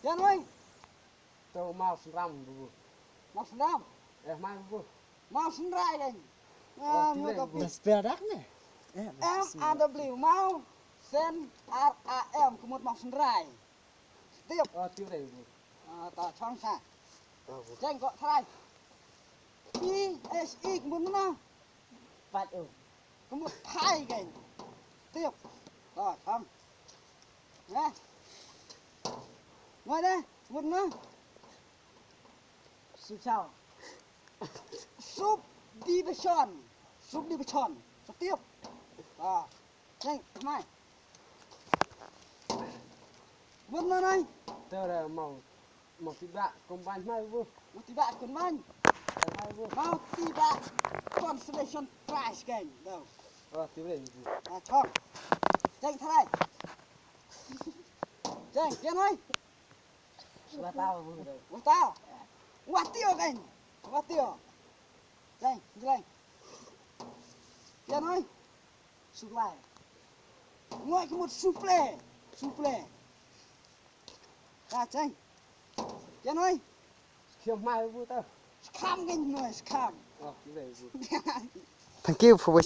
Chân ơi. Tao mau sân răm bù. Mau sân răm. Mai bù. Mau sân rai đây. Mua cà phê. Das berak nih. MAW mau sen RAM kemudian mau sân rai. Tiếp. Tiêu đây bù. Ta chọn sa. Chân gọi thay. PSI kemudian mana? Pat ơi. Kemudian thay cái. Tiếp. Rồi xong. Nè. Ngồi đây, một nữa. Súp sao? Subdivision. Subdivision. Tiếp. Nhanh, mai. Một nữa này. Tao là màu tiba combine mai bù. Một tí bạn còn mang. Mai bù. Mau tí bạn. Constellation price game. Đâu. Tiêu đây bù. Cho. Nhanh thay đây. Nhanh, Kiên ơi. Gua tahu bulu. Của tao. Quạt tiêu kìa. Quạt tiêu. Nhanh, nhanh. Kiên ơi. Súp lại. Ngồi có một souffle. Souffle. Nhanh. Kiên ơi. Khiêm mai bù tao. Scam kìa người, scam. Tiêu đây bù. Thank you for watching.